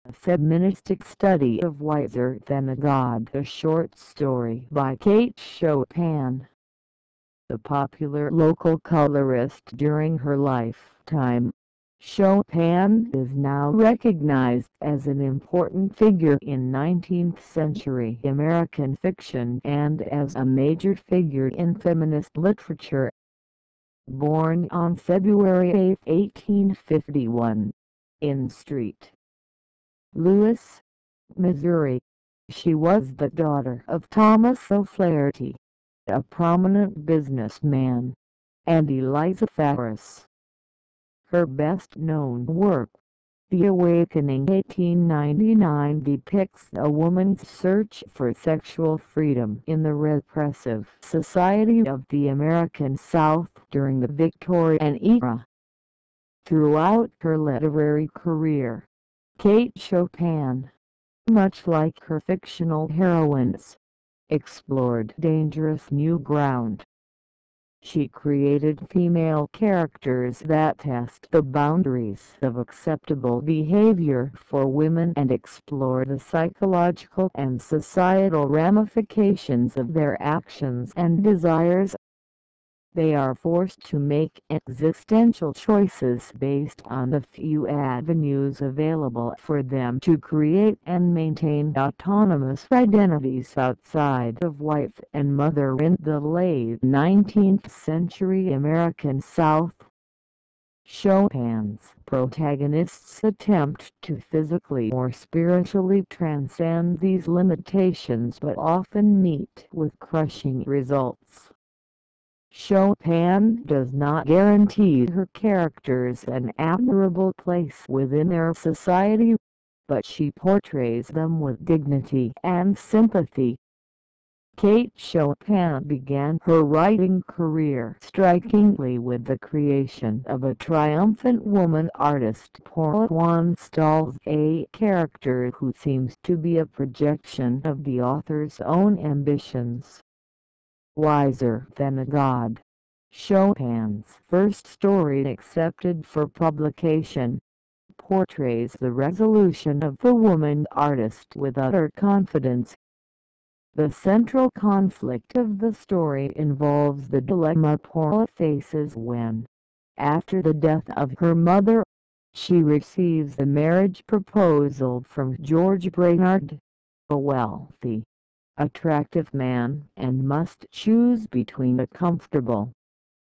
A Feministic Study of Wiser Than a God, a short story by Kate Chopin. The popular local colorist during her lifetime, Chopin is now recognized as an important figure in 19th-century American fiction and as a major figure in feminist literature. Born on February 8, 1851, in St. Louis, Missouri, she was the daughter of Thomas O'Flaherty, a prominent businessman, and Eliza Ferris. Her best-known work, The Awakening 1899, depicts a woman's search for sexual freedom in the repressive society of the American South during the Victorian era. Throughout her literary career, Kate Chopin, much like her fictional heroines, explored dangerous new ground. She created female characters that test the boundaries of acceptable behavior for women and explore the psychological and societal ramifications of their actions and desires. They are forced to make existential choices based on the few avenues available for them to create and maintain autonomous identities outside of wife and mother in the late 19th century American South. Chopin's protagonists attempt to physically or spiritually transcend these limitations but often meet with crushing results. Chopin does not guarantee her characters an admirable place within their society, but she portrays them with dignity and sympathy. Kate Chopin began her writing career strikingly with the creation of a triumphant woman artist, Paula, a character who seems to be a projection of the author's own ambitions. Wiser Than a God, Chopin's first story accepted for publication, portrays the resolution of the woman artist with utter confidence. The central conflict of the story involves the dilemma Paula faces when, after the death of her mother, she receives a marriage proposal from George Brainard, a wealthy, attractive man, and must choose between a comfortable,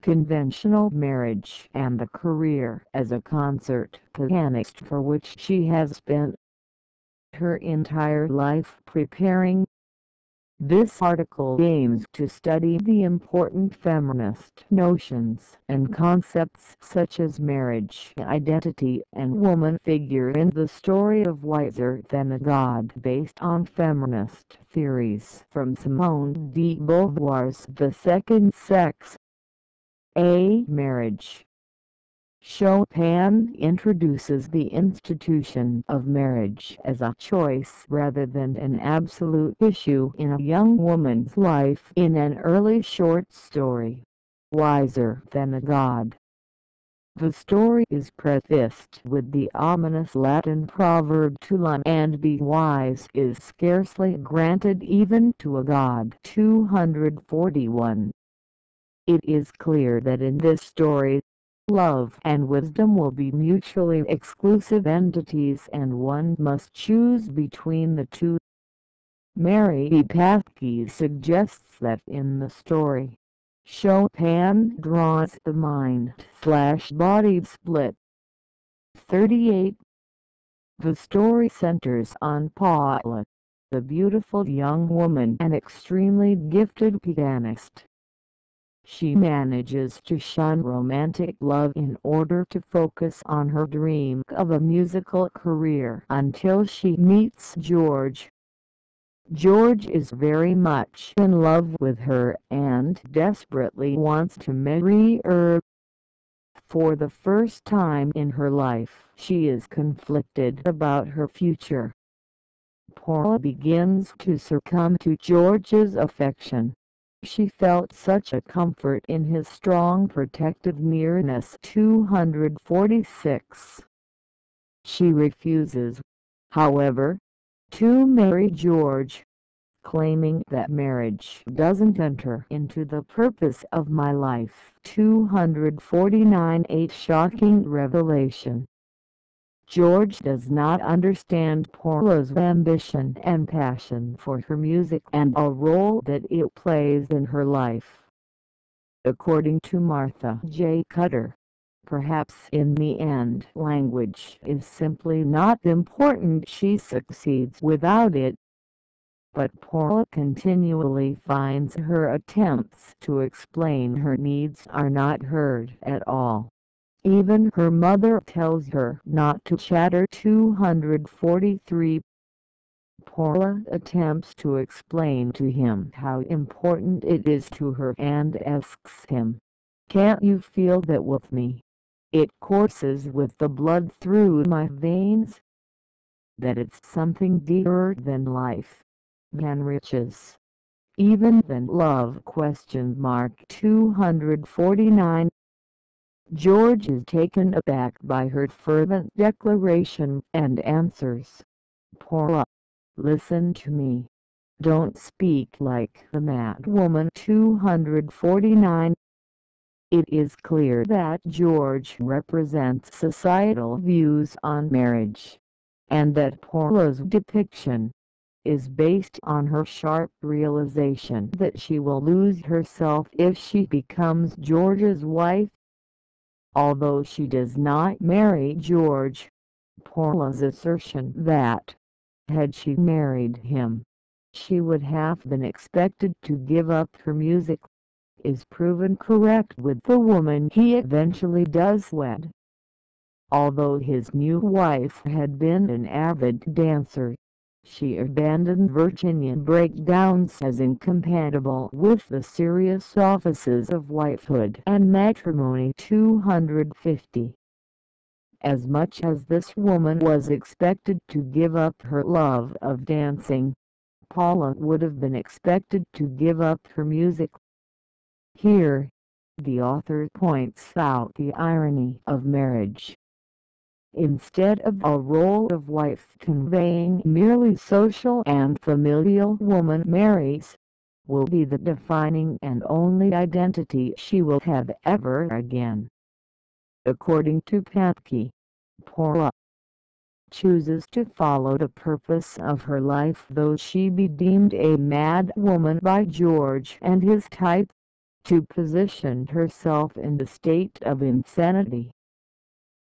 conventional marriage and a career as a concert pianist for which she has spent her entire life preparing. This article aims to study the important feminist notions and concepts such as marriage, identity, and woman figure in the story of Wiser Than a God, based on feminist theories from Simone de Beauvoir's The Second Sex. Marriage. Chopin introduces the institution of marriage as a choice rather than an absolute issue in a young woman's life in an early short story, Wiser Than a God. The story is prefaced with the ominous Latin proverb to learn and be wise is scarcely granted even to a god. 241. It is clear that in this story, love and wisdom will be mutually exclusive entities and one must choose between the two. Mary Pathke suggests that in the story, Chopin draws the mind-body split. 38. The story centers on Paula, the beautiful young woman and extremely gifted pianist. She manages to shun romantic love in order to focus on her dream of a musical career until she meets George. George is very much in love with her and desperately wants to marry her. For the first time in her life, she is conflicted about her future. Paula begins to succumb to George's affection. She felt such a comfort in his strong protective nearness. 246. She refuses, however, to marry George, claiming that marriage doesn't enter into the purpose of my life. 249 A shocking revelation. George does not understand Paula's ambition and passion for her music and a role that it plays in her life. According to Martha J. Cutter, perhaps in the end language is simply not important. She succeeds without it. But Paula continually finds her attempts to explain her needs are not heard at all. Even her mother tells her not to chatter. 243. Paula attempts to explain to him how important it is to her and asks him, "Can't you feel that with me? It courses with the blood through my veins. That it's something dearer than life, than riches, even than love?" 249. George is taken aback by her fervent declaration and answers, "Paula, listen to me. Don't speak like the mad woman." 249. It is clear that George represents societal views on marriage, and that Paula's depiction is based on her sharp realization that she will lose herself if she becomes George's wife. Although she does not marry George, Paula's assertion that, had she married him, she would have been expected to give up her music, is proven correct with the woman he eventually does wed. Although his new wife had been an avid dancer, she abandoned Virginian breakdowns as incompatible with the serious offices of wifehood and matrimony. 250. As much as this woman was expected to give up her love of dancing, Paula would have been expected to give up her music. Here, the author points out the irony of marriage. Instead of a role of wife conveying merely social and familial, woman marries, will be the defining and only identity she will have ever again. According to Patke, Paula chooses to follow the purpose of her life, though she be deemed a mad woman by George and his type, to position herself in the state of insanity.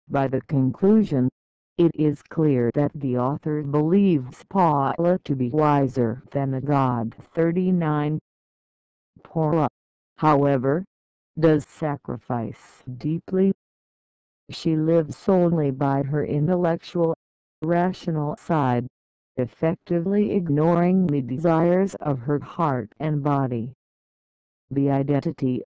By the conclusion, it is clear that the author believes Paula to be wiser than a god. 39. Paula, however, does sacrifice deeply. She lives solely by her intellectual, rational side, effectively ignoring the desires of her heart and body. The identity,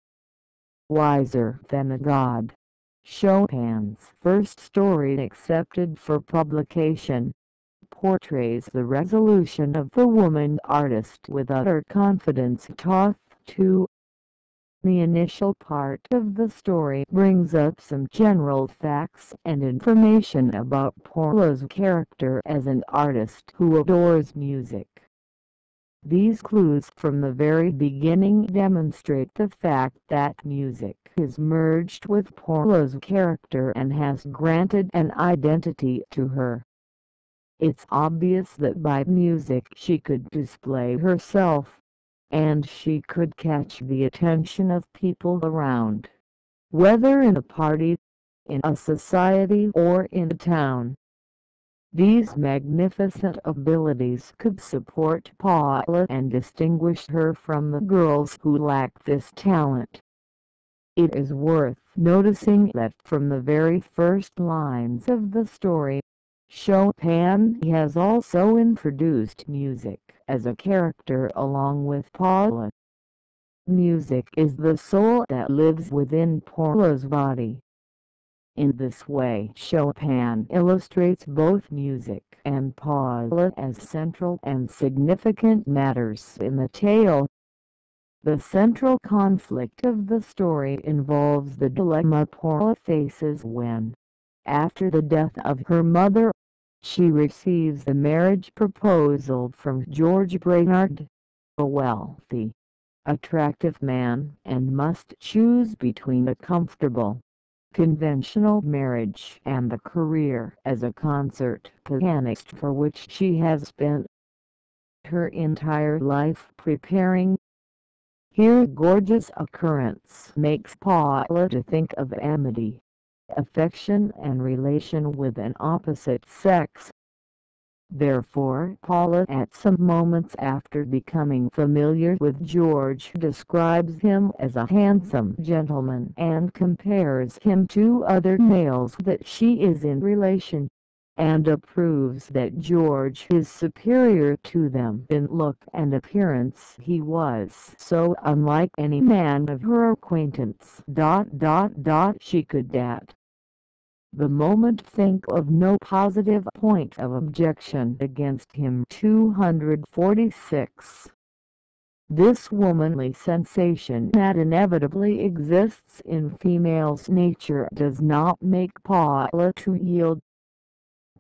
wiser than a god, Chopin's first story accepted for publication, portrays the resolution of the woman artist with utter confidence. Toth 2. The initial part of the story brings up some general facts and information about Paula's character as an artist who adores music. These clues from the very beginning demonstrate the fact that music is merged with Paula's character and has granted an identity to her. It's obvious that by music she could display herself, and she could catch the attention of people around, whether in a party, in a society, or in a town. These magnificent abilities could support Paula and distinguish her from the girls who lack this talent. It is worth noticing that from the very first lines of the story, Chopin has also introduced music as a character along with Paula. Music is the soul that lives within Paula's body. In this way, Chopin illustrates both music and Paula as central and significant matters in the tale. The central conflict of the story involves the dilemma Paula faces when, after the death of her mother, She receives a marriage proposal from George Brainard, a wealthy, attractive man, and must choose between a comfortable, conventional marriage and the career as a concert pianist for which she has spent her entire life preparing. Here gorgeous occurrence makes Paula to think of amity, affection and relation with an opposite sex. Therefore Paula at some moments after becoming familiar with George describes him as a handsome gentleman and compares him to other males that she is in relation, and approves that George is superior to them in look and appearance. He was so unlike any man of her acquaintance. She could at the moment think of no positive point of objection against him. 246. This womanly sensation that inevitably exists in females' nature does not make Paula to yield.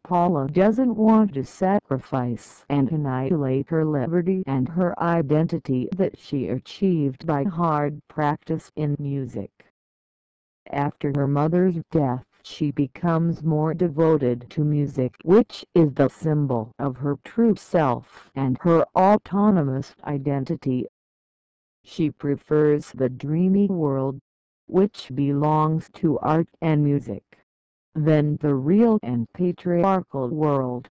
Paula doesn't want to sacrifice and annihilate her liberty and her identity that she achieved by hard practice in music. After her mother's death, she becomes more devoted to music, which is the symbol of her true self and her autonomous identity. She prefers the dreamy world, which belongs to art and music, than the real and patriarchal world,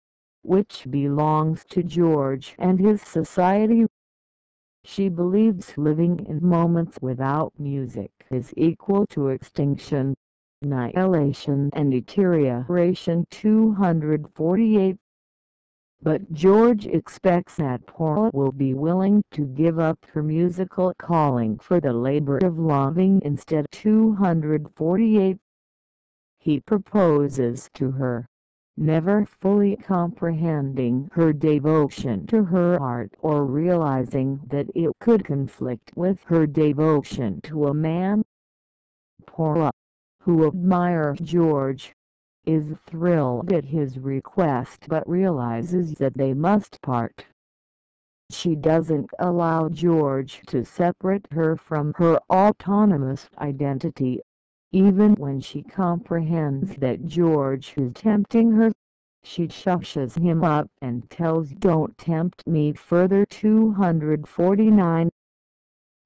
which belongs to George and his society. She believes living in moments without music is equal to extinction, annihilation and deterioration. 248. But George expects that Paula will be willing to give up her musical calling for the labor of loving instead. 248. He proposes to her, never fully comprehending her devotion to her art or realizing that it could conflict with her devotion to a man. Paula, who admires George, is thrilled at his request but realizes that they must part. She doesn't allow George to separate her from her autonomous identity, even when she comprehends that George is tempting her. She shushes him up and tells "Don't tempt me further." 249.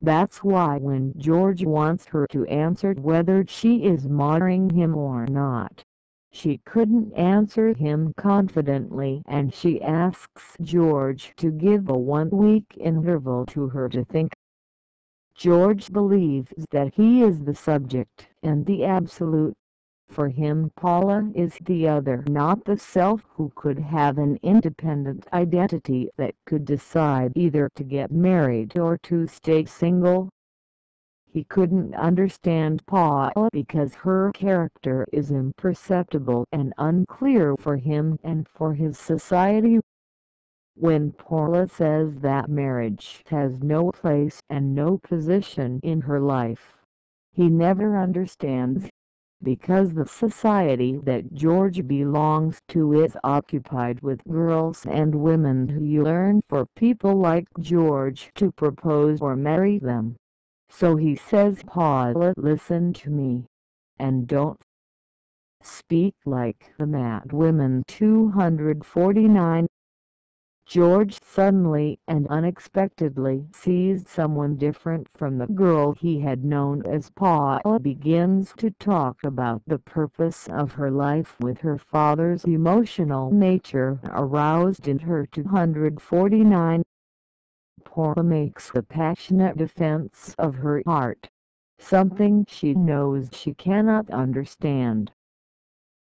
That's why when George wants her to answer whether she is marrying him or not, she couldn't answer him confidently and she asks George to give a 1-week interval to her to think. George believes that he is the subject and the absolute. For him Paula is the other, not the self who could have an independent identity that could decide either to get married or to stay single. He couldn't understand Paula because her character is imperceptible and unclear for him and for his society. When Paula says that marriage has no place and no position in her life, he never understands, because the society that George belongs to is occupied with girls and women who yearn for people like George to propose or marry them. So he says, "Paula, listen to me, and don't speak like the mad women." 249. George suddenly and unexpectedly sees someone different from the girl he had known as Paula begins to talk about the purpose of her life with her father's emotional nature aroused in her. 249. Paula makes a passionate defense of her heart, something she knows she cannot understand.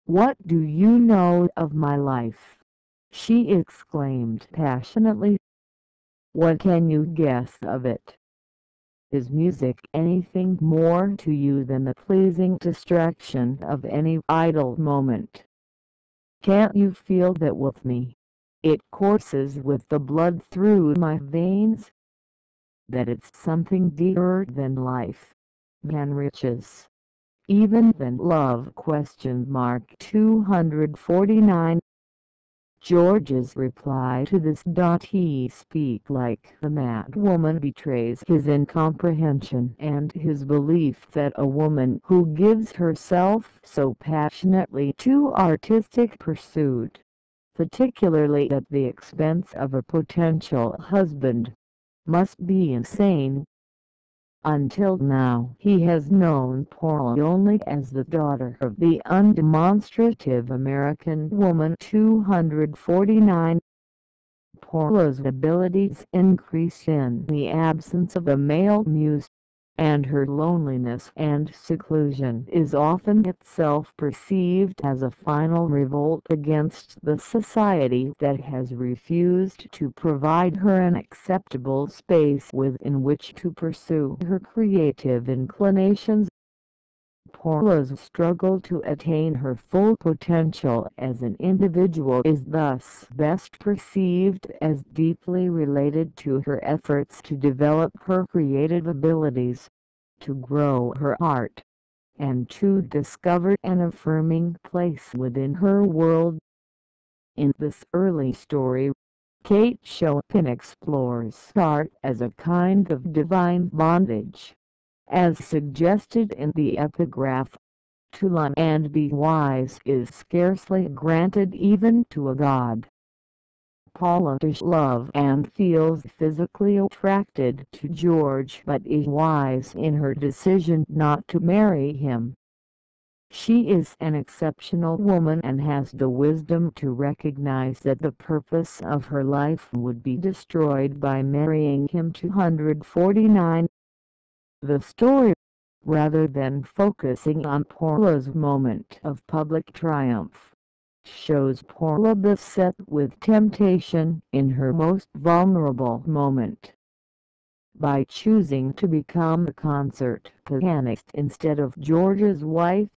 "What do you know of my life?" she exclaimed passionately. "What can you guess of it? Is music anything more to you than the pleasing distraction of any idle moment? Can't you feel that with me, it courses with the blood through my veins? That it's something dearer than life, than riches, even than love?" 249. George's reply to this. He speak like the mad woman betrays his incomprehension and his belief that a woman who gives herself so passionately to artistic pursuit, particularly at the expense of a potential husband, must be insane. Until now he has known Paula only as the daughter of the undemonstrative American woman 249. Paula's abilities increase in the absence of a male muse, and her loneliness and seclusion is often itself perceived as a final revolt against the society that has refused to provide her an acceptable space within which to pursue her creative inclinations. Paula's struggle to attain her full potential as an individual is thus best perceived as deeply related to her efforts to develop her creative abilities, to grow her art, and to discover an affirming place within her world. In this early story, Kate Chopin explores art as a kind of divine bondage, as suggested in the epigraph. To learn and be wise is scarcely granted even to a god. Paula does love and feels physically attracted to George but is wise in her decision not to marry him. She is an exceptional woman and has the wisdom to recognize that the purpose of her life would be destroyed by marrying him. 249. The story, rather than focusing on Paula's moment of public triumph, shows Paula beset with temptation in her most vulnerable moment. By choosing to become a concert pianist instead of George's wife,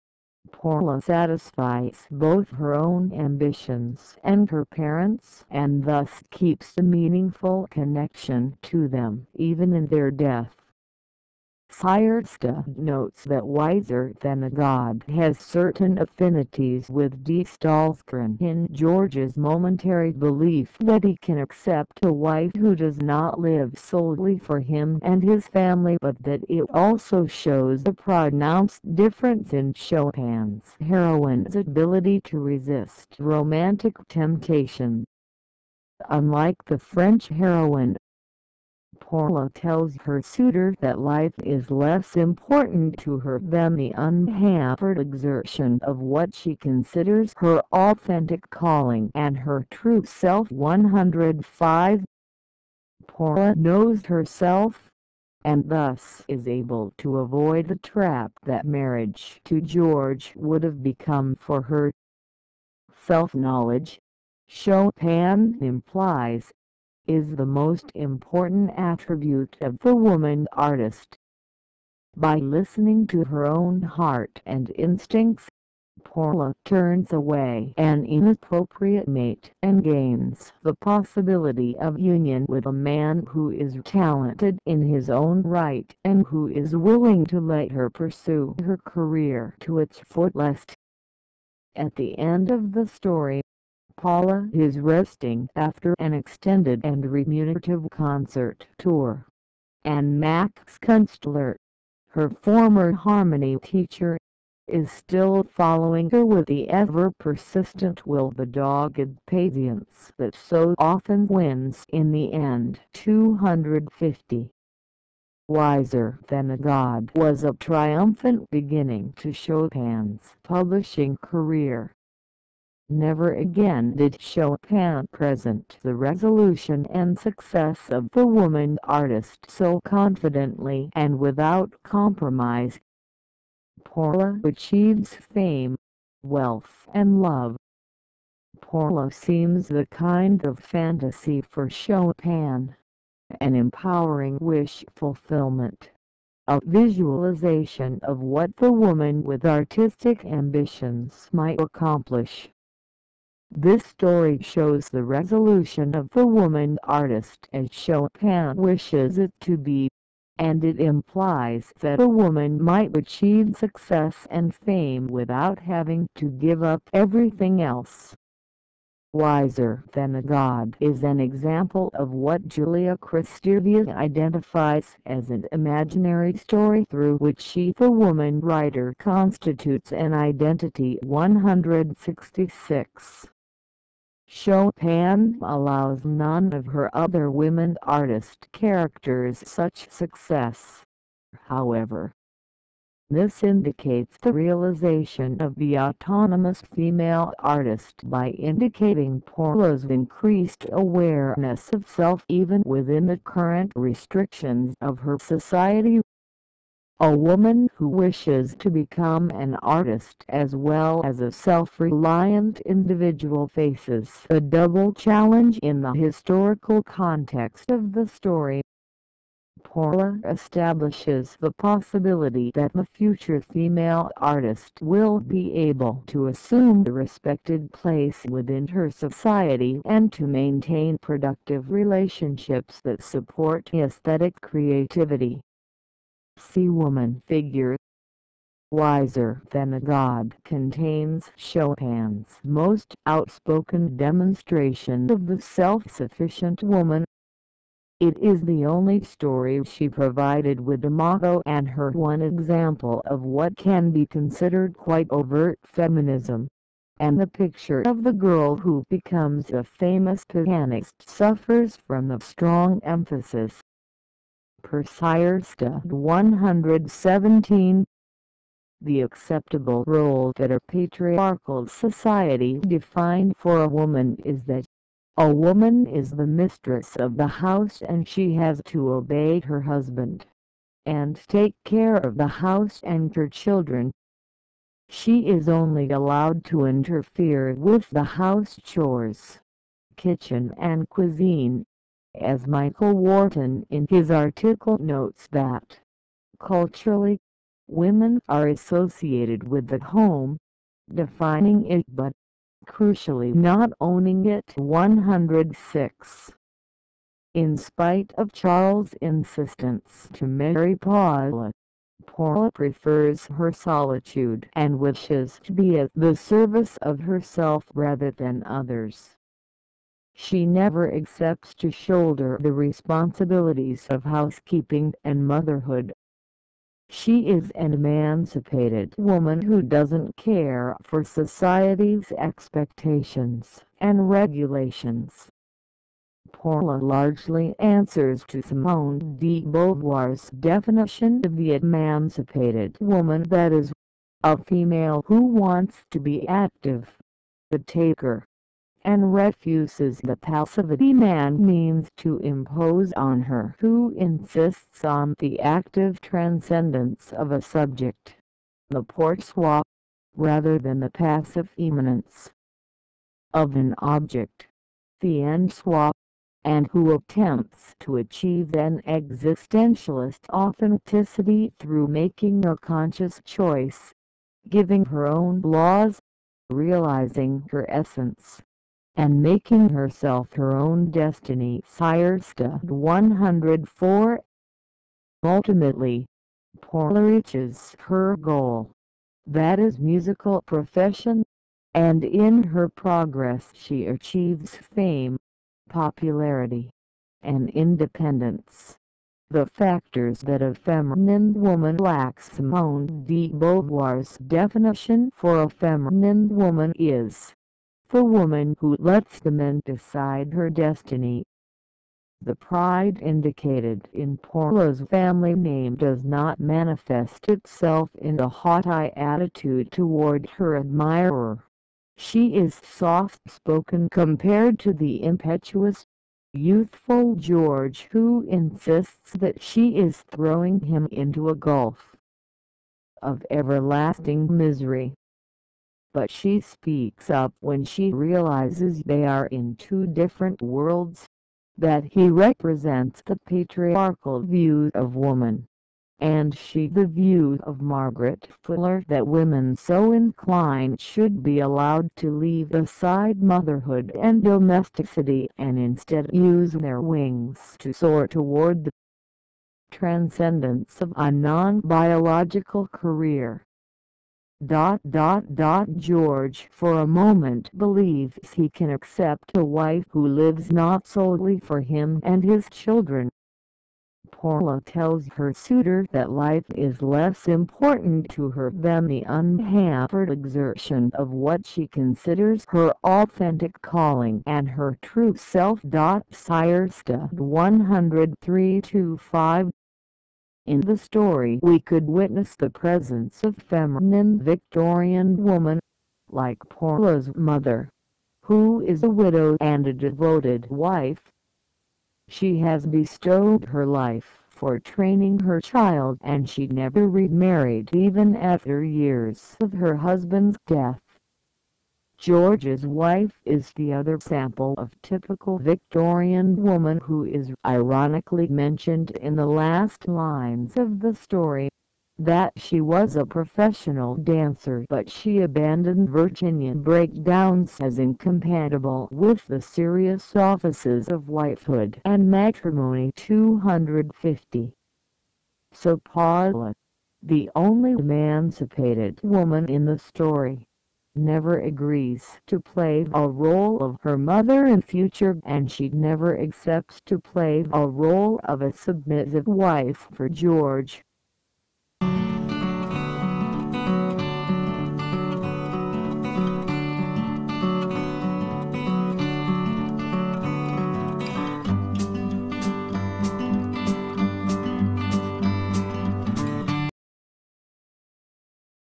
Paula satisfies both her own ambitions and her parents, and thus keeps a meaningful connection to them even in their death. Firestone notes that Wiser Than a God has certain affinities with D. Stahlgren in George's momentary belief that he can accept a wife who does not live solely for him and his family, but that it also shows a pronounced difference in Chopin's heroine's ability to resist romantic temptation. Unlike the French heroine, Paula tells her suitor that life is less important to her than the unhampered exertion of what she considers her authentic calling and her true self. 105. Paula knows herself, and thus is able to avoid the trap that marriage to George would have become for her. Self-knowledge, Chopin implies, is the most important attribute of the woman artist. By listening to her own heart and instincts, Paula turns away an inappropriate mate and gains the possibility of union with a man who is talented in his own right and who is willing to let her pursue her career to its fullest. At the end of the story, Paula is resting after an extended and remunerative concert tour, and Max Kunstler, her former harmony teacher, is still following her with the ever-persistent will, the dogged patience that so often wins in the end. 250. Wiser Than a God was a triumphant beginning to Chopin's publishing career. Never again did Chopin present the resolution and success of the woman artist so confidently and without compromise. Paula achieves fame, wealth and love. Paula seems the kind of fantasy for Chopin, an empowering wish fulfillment, a visualization of what the woman with artistic ambitions might accomplish. This story shows the resolution of the woman artist as Chopin wishes it to be, and it implies that a woman might achieve success and fame without having to give up everything else. Wiser Than a God is an example of what Julia Kristeva identifies as an imaginary story through which she, the woman writer, constitutes an identity. 166. Chopin allows none of her other women artist characters such success. However, this indicates the realization of the autonomous female artist by indicating Paula's increased awareness of self even within the current restrictions of her society. A woman who wishes to become an artist as well as a self-reliant individual faces a double challenge in the historical context of the story. Paula establishes the possibility that the future female artist will be able to assume the respected place within her society and to maintain productive relationships that support aesthetic creativity. See Woman Figure. Wiser Than a God contains Chopin's most outspoken demonstration of the self-sufficient woman. It is the only story she provided with a motto and her one example of what can be considered quite overt feminism. And the picture of the girl who becomes a famous pianist suffers from the strong emphasis. Persirsta 117. The acceptable role that a patriarchal society defined for a woman is that a woman is the mistress of the house and she has to obey her husband and take care of the house and her children. She is only allowed to interfere with the house chores, kitchen and cuisine, as Michael Wharton in his article notes that, culturally, women are associated with the home, defining it but, crucially, not owning it. 106. In spite of Charles' insistence to marry Paula, Paula prefers her solitude and wishes to be at the service of herself rather than others. She never accepts to shoulder the responsibilities of housekeeping and motherhood. She is an emancipated woman who doesn't care for society's expectations and regulations. Paula largely answers to Simone de Beauvoir's definition of the emancipated woman, that is, a female who wants to be active, the taker, and refuses the passivity man means to impose on her, who insists on the active transcendence of a subject, the pour-soi, rather than the passive immanence of an object, the en-soi, and who attempts to achieve an existentialist authenticity through making a conscious choice, giving her own laws, realizing her essence, and making herself her own destiny. Firesta 104. Ultimately, Paula reaches her goal, that is musical profession, and in her progress she achieves fame, popularity, and independence. The factors that a feminine woman lacks. Simone de Beauvoir's definition for a feminine woman is the woman who lets the men decide her destiny. The pride indicated in Paula's family name does not manifest itself in a haughty attitude toward her admirer. She is soft-spoken compared to the impetuous, youthful George, who insists that she is throwing him into a gulf of everlasting misery. But she speaks up when she realizes they are in two different worlds, that he represents the patriarchal view of woman, and she the view of Margaret Fuller, that women so inclined should be allowed to leave aside motherhood and domesticity and instead use their wings to soar toward the transcendence of a non-biological career. George for a moment believes he can accept a wife who lives not solely for him and his children. Paula tells her suitor that life is less important to her than the unhampered exertion of what she considers her authentic calling and her true self. Sire Stud 103-5. In the story we could witness the presence of feminine Victorian woman, like Paula's mother, who is a widow and a devoted wife. She has bestowed her life for training her child and she never remarried even after years of her husband's death. George's wife is the other sample of typical Victorian woman who is ironically mentioned in the last lines of the story. That she was a professional dancer but she abandoned Virginian breakdowns as incompatible with the serious offices of wifehood and matrimony. 250. So Paula, the only emancipated woman in the story, never agrees to play a role of her mother in future and she never accepts to play a role of a submissive wife for George.